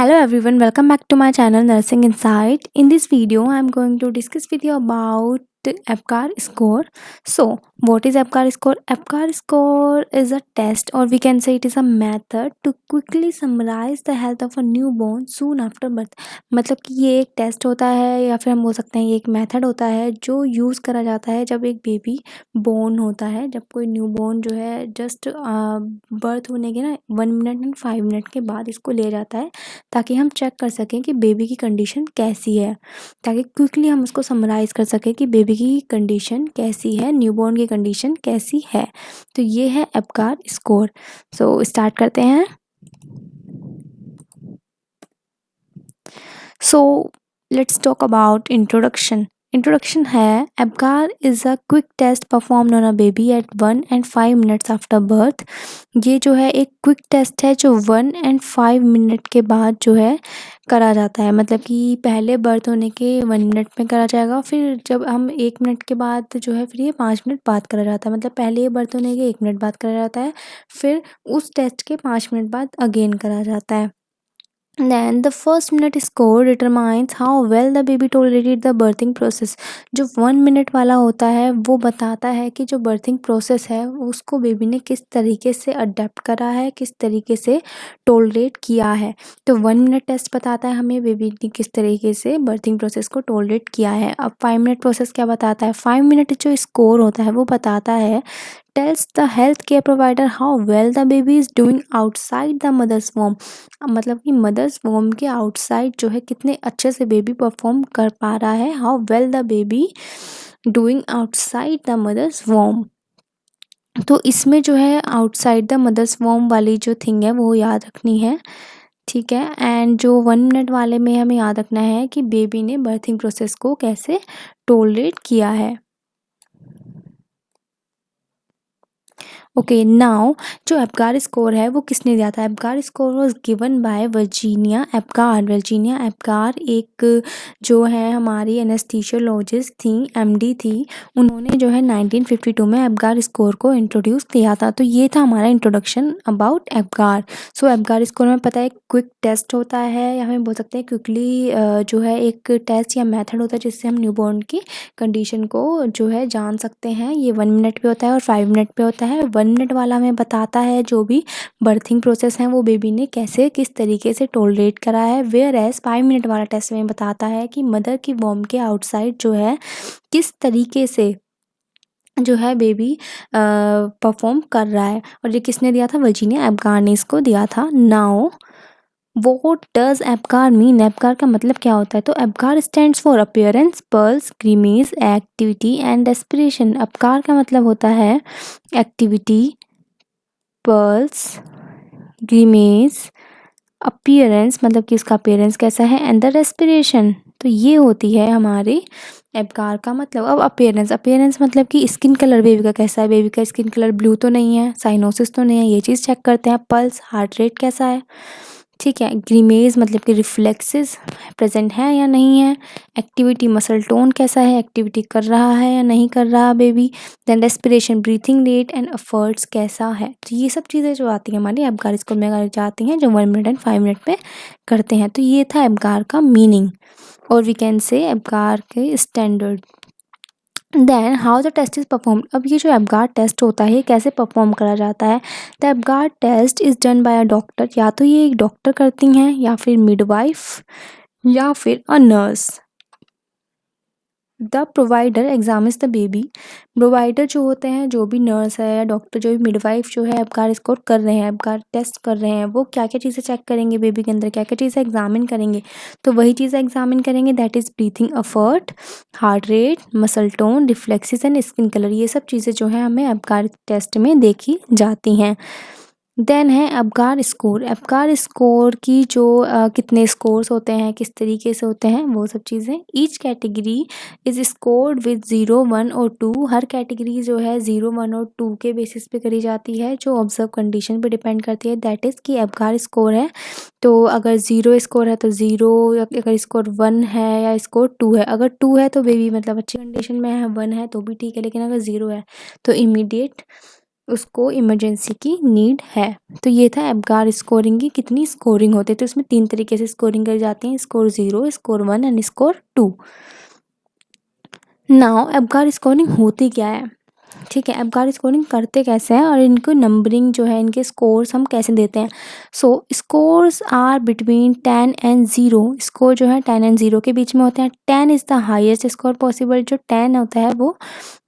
Hello everyone, welcome back to my channel Nursing Insight. In this video, I am going to discuss with you about APGAR score. So, what is APGAR score? APGAR score is a test, or we can say it is a method to quickly summarize the health of a newborn soon after birth. मतलब कि ये एक test होता है या फिर हम बोल सकते हैं ये एक मेथड होता है जो यूज़ करा जाता है जब एक बेबी बोर्न होता है, जब कोई न्यूबॉर्न जो है जस्ट बर्थ होने के ना 1 मिनट एंड 5 मिनट के बाद इसको लिया जाता है ताकि हम चेक कर सकें कि बेबी की कंडीशन कैसी है, ताकि क्विकली हम उसको समराइज़ कर सकें कि बेबी की कंडीशन कैसी है, न्यूबॉर्न की कंडीशन कैसी है। तो ये है एपगार स्कोर। सो स्टार्ट करते हैं। So let's talk about introduction है Apgar is a quick test performed on a baby at 1 and 5 minutes after birth. ये जो है एक क्विक टेस्ट है जो 1 and 5 मिनट के बाद जो है करा जाता है। मतलब कि पहले बर्थ होने के 1 मिनट में करा जाएगा, फिर जब हम 1 मिनट के बाद जो है फिर ये 5 मिनट बाद करा जाता है। मतलब पहले बर्थ होने के 1 मिनट बाद करा जाता है, फिर उस टेस्ट के 5 मिनट बाद अगेन करा जाता है। Then the first minute score determines how well the baby tolerated the birthing process। जो 1 मिनट वाला होता है वो बताता है कि जो बर्थिंग प्रोसेस है उसको बेबी ने किस तरीके से अडेप्ट करा है, किस तरीके से टोलरेट किया है। तो 1 मिनट टेस्ट बताता है हमें बेबी ने किस तरीके से बर्थिंग प्रोसेस को टोलरेट किया है। अब 5 मिनट प्रोसेस क्या बताता है? 5 मिनट जो स्कोर होता है वो बताता है tells the healthcare provider how well the baby is doing outside the mother's womb। मतलब कि मदर्स वोम के आउटसाइड जो है कितने अच्छे से बेबी परफॉर्म कर पा रहा है, how well the baby doing outside the mother's womb. तो इसमें जो है आउटसाइड द मदर्स वोम वाली जो थिंग है वो याद रखनी है, ठीक है। एंड जो 1 मिनट वाले में हमें याद रखना है कि बेबी ने बर्थिंग प्रोसेस को कैसे टोलरेट किया है। ओके नाउ जो एपगार स्कोर है वो किसने दिया था? Apgar score was given by Virginia Apgar. Virginia Apgar एक जो है हमारी एनेस्थीसियोलॉजिस्ट थी, एमडी थी। उन्होंने जो है 1952 में एपगार स्कोर को इंट्रोड्यूस किया था। तो ये था हमारा introduction about Apgar. So Apgar score में पता है क्विक टेस्ट होता है, या हम बोल सकते हैं क्विकली जो है एक टेस्ट या मेथड होता है जिससे हम न्यूबॉर्न की कंडीशन को जो है जान सकते हैं। ये 1 मिनट पे होता है और 5 मिनट पे होता है। 1 मिनट वाला हमें बताता है जो भी बर्थिंग प्रोसेस है वो बेबी ने कैसे किस तरीके से टोलरेट करा है, वेयर एज 5 मिनट वाला टेस्ट में बताता है कि मदर की वॉम के आउटसाइड जो है किस तरीके से जो है बेबी परफॉर्म कर रहा है। और ये किसने दिया था? वर्जीनिया एपगार ने इसको दिया था। Now what does Apgar mean? Apgar का मतलब क्या होता है? तो Apgar stands for appearance, pulse, grimace, activity and respiration. Apgar का मतलब होता है एक्टिविटी, पल्स, ग्रीमेज, अपीयरेंस मतलब कि उसका अपीयरेंस कैसा है, एंड द रेस्पिरेशन। तो ये होती है हमारी एपगार का मतलब। अब अपीयरेंस मतलब कि स्किन कलर बेबी का कैसा है, बेबी का स्किन कलर ब्लू तो नहीं है, साइनोसिस तो नहीं है, ये चीज़ चेक करते हैं। पल्स, हार्ट रेट कैसा है, ठीक है। ग्रीमेज मतलब कि रिफ्लेक्सेस प्रेजेंट है या नहीं है। एक्टिविटी, मसल टोन कैसा है, एक्टिविटी कर रहा है या नहीं कर रहा baby. Then respiration, breathing rate and efforts कैसा है। तो ये सब चीज़ें जो आती हैं हमारी एपगार स्कोर में अगर जाती हैं जो 1 मिनट एंड 5 मिनट में करते हैं। तो ये था एपगार का मीनिंग, और वी कैन से एपगार के standard. Then how the test is perform. अब ये जो एपगार टेस्ट होता है ये कैसे परफॉर्म करा जाता है? The Apgar test is done by a doctor. या तो ये एक डॉक्टर करती हैं, या फिर मिडवाइफ, या फिर a nurse. The provider examines the baby. Provider जो होते हैं, जो भी नर्स है या डॉक्टर, जो भी मिडवाइफ जो है एपगार स्कोर कर रहे हैं, एपगार टेस्ट कर रहे हैं, वो क्या क्या चीज़ें चेक करेंगे बेबी के अंदर, क्या क्या चीज़ें एग्जामिन करेंगे। तो वही चीज़ें एग्जामिन करेंगे, that is breathing effort, heart rate, muscle tone, reflexes and skin colour. ये सब चीज़ें जो है हमें एपगार टेस्ट में देखी जाती हैं। देन है एपगार स्कोर। एपगार स्कोर की जो कितने स्कोर्स होते हैं, किस तरीके से होते हैं, वो सब चीज़ें। Each category is scored with 0, 1 और 2। हर कैटेगरी जो है 0, 1 और 2 के बेसिस पे करी जाती है, जो ऑब्जर्व कंडीशन पे डिपेंड करती है। दैट इज़ कि एपगार स्कोर है तो अगर 0 स्कोर है तो 0, अगर स्कोर 1 है या स्कोर 2 है। अगर 2 है तो बेबी मतलब अच्छी कंडीशन में है, 1 है तो भी ठीक है, लेकिन अगर 0 है तो इमीडिएट उसको इमरजेंसी की नीड है। तो ये था एब्गार स्कोरिंग की कितनी स्कोरिंग होती है। तो इसमें 3 तरीके से स्कोरिंग करी जाती है, score 0, score 1 and score 2। Now Apgar scoring होती क्या है, ठीक है, एब्गार स्कोरिंग करते कैसे हैं और इनको नंबरिंग जो है, इनके स्कोर्स हम कैसे देते हैं। So scores are between 10 and 0। स्कोर जो है 10 एंड 0 के बीच में होते हैं। 10 is the highest score possible. जो 10 होता है वो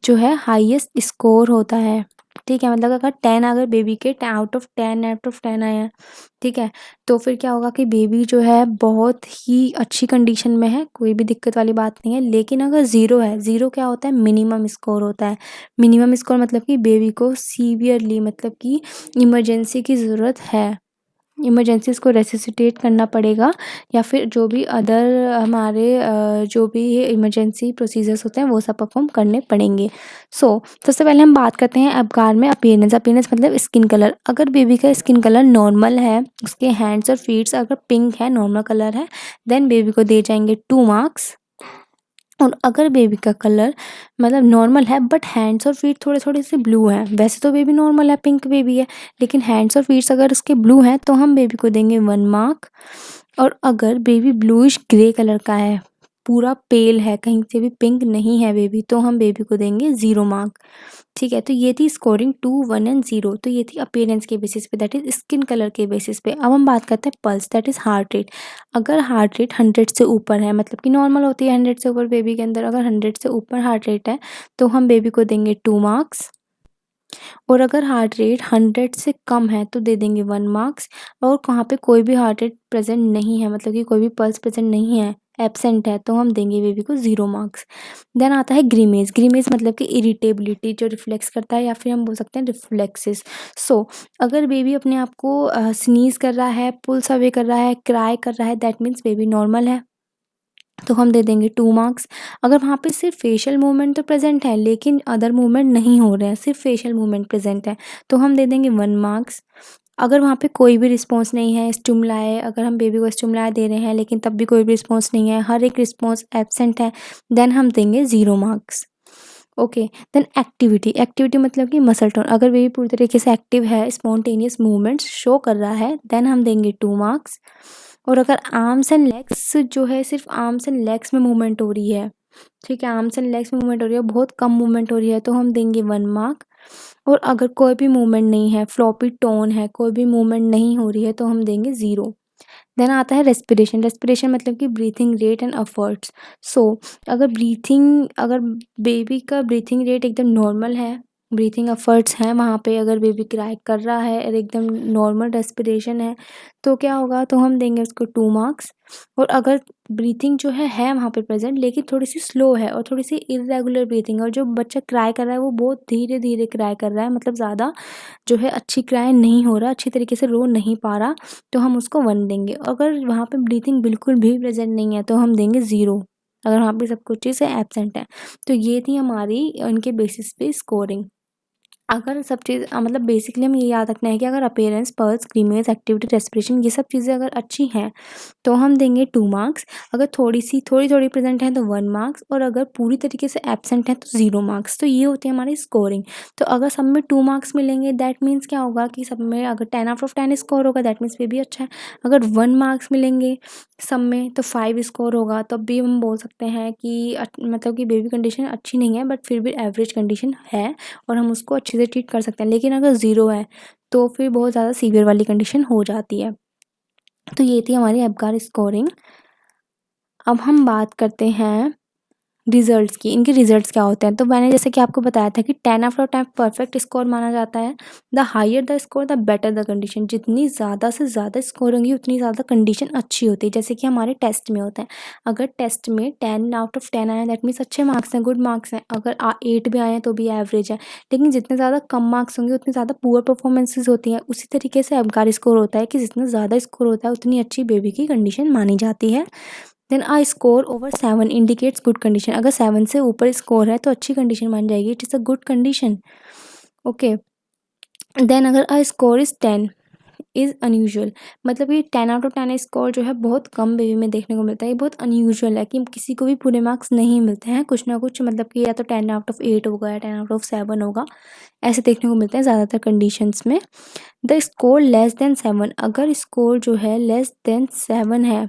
जो है हाईएस्ट स्कोर होता है, ठीक है। मतलब अगर 10 अगर बेबी के आउट ऑफ 10 आए हैं, ठीक है, तो फिर क्या होगा कि बेबी जो है बहुत ही अच्छी कंडीशन में है, कोई भी दिक्कत वाली बात नहीं है। लेकिन अगर 0 है, 0 क्या होता है, मिनिमम स्कोर होता है। मिनिमम स्कोर मतलब कि बेबी को सीवियरली मतलब कि इमरजेंसी की ज़रूरत है, इमरजेंसी उसको रेसिसिटेट करना पड़ेगा, या फिर जो भी अदर हमारे जो भी इमरजेंसी प्रोसीजर्स होते हैं वो सब परफॉर्म करने पड़ेंगे। सबसे पहले हम बात करते हैं एब्गार में अपीयरेंस। अपीयरेंस मतलब स्किन कलर। अगर बेबी का स्किन कलर नॉर्मल है, उसके हैंड्स और फीट्स अगर पिंक है, नॉर्मल कलर है, देन बेबी को दिए जाएंगे 2 मार्क्स। और अगर बेबी का कलर मतलब नॉर्मल है बट हैंड्स और फीट थोड़े थोड़े से ब्लू हैं, वैसे तो बेबी नॉर्मल है, पिंक बेबी है, लेकिन हैंड्स और फीट्स अगर उसके ब्लू हैं तो हम बेबी को देंगे 1 मार्क। और अगर बेबी ब्लूइश ग्रे कलर का है, पूरा पेल है, कहीं से भी पिंक नहीं है बेबी, तो हम बेबी को देंगे 0 मार्क, ठीक है। तो ये थी स्कोरिंग 2, 1 एंड 0। तो ये थी अपीयरेंस के बेसिस पे, दैट इज स्किन कलर के बेसिस पे। अब हम बात करते हैं pulse, that is heart rate. अगर हार्ट रेट 100 से ऊपर है, मतलब कि नॉर्मल होती है 100 से ऊपर बेबी के अंदर, अगर 100 से ऊपर हार्ट रेट है तो हम बेबी को देंगे 2 मार्क्स। और अगर हार्ट रेट 100 से कम है तो दे देंगे 1 मार्क्स। और कहाँ पे कोई भी हार्ट रेट प्रेजेंट नहीं है, मतलब कि कोई भी पल्स प्रेजेंट नहीं है, एब्सेंट है, तो हम देंगे बेबी को 0 मार्क्स। देन आता है ग्रीमेज। ग्रीमेज मतलब कि इरिटेबिलिटी जो रिफ्लेक्स करता है, या फिर हम बोल सकते हैं रिफ्लेक्सेस। अगर बेबी अपने आप को स्नीज कर रहा है, पुल्स अवे कर रहा है, क्राई कर रहा है, दैट मीन्स बेबी नॉर्मल है, तो हम दे देंगे 2 मार्क्स। अगर वहाँ पे सिर्फ फेशियल मूवमेंट तो प्रेजेंट है लेकिन अदर मूवमेंट नहीं हो रहे हैं, सिर्फ फेशियल मूवमेंट प्रेजेंट है, तो हम दे देंगे 1 मार्क्स। अगर वहाँ पे कोई भी रिस्पॉन्स नहीं है, स्टिमुलाई, अगर हम बेबी को स्टिमुलाई दे रहे हैं लेकिन तब भी कोई भी रिस्पॉन्स नहीं है, हर एक रिस्पॉन्स एब्सेंट है, देन हम देंगे 0 marks. Okay. Then activity. Activity मतलब कि मसल टोन। अगर बेबी पूरी तरीके से एक्टिव है, स्पॉन्टेनियस मूवमेंट्स शो कर रहा है, देन हम देंगे 2 मार्क्स। और अगर आर्म्स एंड लेग्स जो है, सिर्फ आर्म्स एंड लेग्स में मूवमेंट हो रही है, ठीक है, आर्म्स एंड लेग्स में मूवमेंट हो रही है, बहुत कम मूवमेंट हो रही है, तो हम देंगे 1 मार्क। और अगर कोई भी मूवमेंट नहीं है, फ्लॉपी टोन है, कोई भी मूवमेंट नहीं हो रही है, तो हम देंगे 0। देन आता है रेस्पिरेशन। रेस्पिरेशन मतलब कि ब्रीथिंग रेट एंड एफर्ट्स। सो अगर बेबी का ब्रीथिंग रेट एकदम नॉर्मल है, ब्रीथिंग एफर्ट्स हैं वहाँ पे, अगर बेबी क्राई कर रहा है और एकदम नॉर्मल रेस्पिरेशन है, तो क्या होगा, तो हम देंगे उसको 2 मार्क्स। और अगर ब्रीथिंग जो है वहाँ पे प्रेजेंट, लेकिन थोड़ी सी स्लो है और थोड़ी सी इर्रेगुलर ब्रीथिंग है, और जो बच्चा क्राई कर रहा है वो बहुत धीरे धीरे क्राई कर रहा है, मतलब ज़्यादा जो है अच्छी क्राई नहीं हो रहा, अच्छी तरीके से रो नहीं पा रहा, तो हम उसको 1 देंगे। अगर वहाँ पे ब्रीथिंग बिल्कुल भी प्रेजेंट नहीं है तो हम देंगे 0, अगर वहाँ पे सब कुछ चीज़ें एब्सेंट है। तो ये थी हमारी इनके बेसिस पे स्कोरिंग। अगर सब चीज़ मतलब बेसिकली हमें ये याद रखना है कि अगर appearance, pulse, grimace, activity, respiration ये सब चीज़ें अगर अच्छी हैं तो हम देंगे 2 मार्क्स। अगर थोड़ी-थोड़ी प्रेज़ेंट हैं तो 1 मार्क्स, और अगर पूरी तरीके से एब्सेंट है तो 0 मार्क्स। तो ये होती है हमारी स्कोरिंग। तो अगर सब में 2 मार्क्स मिलेंगे, दैट मीन्स क्या होगा कि सब में अगर 10 आउट ऑफ 10 स्कोर होगा, दैट मीन्स भी अच्छा है। अगर 1 मार्क्स मिलेंगे सब में तो 5 स्कोर होगा, तब भी हम बोल सकते हैं कि मतलब कि बेबी कंडीशन अच्छी नहीं है बट फिर भी एवरेज कंडीशन है, और हम उसको अच्छे से ट्रीट कर सकते हैं। लेकिन अगर 0 है तो फिर बहुत ज़्यादा सीवियर वाली कंडीशन हो जाती है। तो ये थी हमारी एब्गार स्कोरिंग। अब हम बात करते हैं रिजल्ट्स की। इनके रिजल्ट्स क्या होते हैं, तो मैंने जैसे कि आपको बताया था कि 10 आउट ऑफ 10 परफेक्ट स्कोर माना जाता है। The higher the score the better the condition. जितनी ज़्यादा से ज़्यादा स्कोर होंगी उतनी ज़्यादा कंडीशन अच्छी होती है, जैसे कि हमारे टेस्ट में होता है। अगर टेस्ट में 10 आउट ऑफ 10 आए, दैट मीन्स अच्छे मार्क्स हैं, गुड मार्क्स हैं। अगर 8 भी आए हैं तो भी एवरेज है। लेकिन जितने ज़्यादा कम मार्क्स होंगे उतनी ज़्यादा पुअर परफॉर्मेंसेज होती हैं। उसी तरीके से एब्गार स्कोर होता है कि जितना ज़्यादा स्कोर होता है उतनी अच्छी बेबी की कंडीशन मानी जाती है। Then a score over 7 indicates good condition. अगर 7 से ऊपर स्कोर है तो अच्छी कंडीशन मान जाएगी, it is a good condition. Okay. Then अगर a score is 10 is unusual. मतलब ये 10 आउट ऑफ 10 स्कोर जो है बहुत कम बेबी में देखने को मिलता है। ये बहुत अनयूजुअल है कि किसी को भी पूरे मार्क्स नहीं मिलते हैं, कुछ ना कुछ मतलब कि या तो 10 आउट ऑफ 8 होगा या 10 आउट ऑफ 7 होगा, ऐसे देखने को मिलते हैं ज़्यादातर कंडीशंस में। द स्कोर लेस देन 7, अगर स्कोर जो है लेस देन 7 है,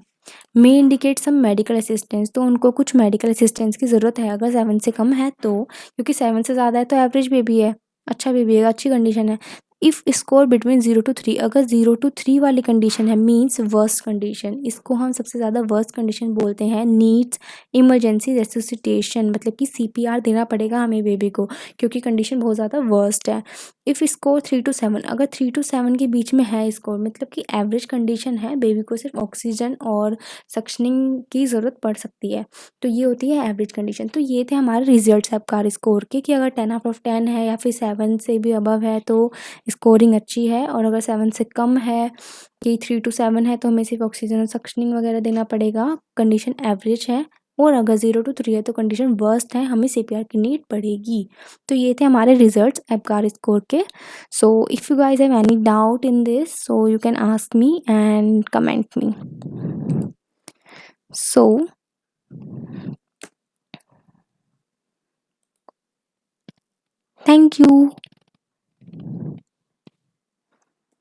मे इंडिकेट सम मेडिकल असिस्टेंस, तो उनको कुछ मेडिकल असिस्टेंस की ज़रूरत है अगर 7 से कम है तो, क्योंकि 7 से ज़्यादा है तो एवरेज बेबी है, अच्छा बेबी है, अच्छी कंडीशन है। इफ़ स्कोर बिटवीन 0 टू 3, अगर 0 टू 3 वाली कंडीशन है मीन्स वर्स्ट कंडीशन, इसको हम सबसे ज़्यादा वर्स्ट कंडीशन बोलते हैं। नीड्स इमरजेंसी रेसुसिटेशन, मतलब कि सीपीआर देना पड़ेगा हमें बेबी को, क्योंकि कंडीशन बहुत ज़्यादा वर्स्ट है। इफ़ स्कोर 3 टू 7, अगर 3 टू 7 के बीच में है स्कोर, मतलब कि एवरेज कंडीशन है, बेबी को सिर्फ ऑक्सीजन और सक्शनिंग की ज़रूरत पड़ सकती है, तो ये होती है एवरेज कंडीशन। तो ये थे हमारे रिजल्ट्स एपगार स्कोर के, कि अगर 10 आउट ऑफ 10 है या फिर 7 से भी अबव है तो स्कोरिंग अच्छी है, और अगर 7 से कम है कि 3 टू 7 है तो हमें सिर्फ ऑक्सीजन और सक्शनिंग वगैरह देना पड़ेगा, कंडीशन एवरेज है। और अगर 0 टू 3 है तो कंडीशन वर्स्ट है, हमें सीपीआर की नीड पड़ेगी। तो ये थे हमारे रिजल्ट्स एपगार स्कोर के। So if you guys have any doubt in this, so you can ask me and comment me. So thank you.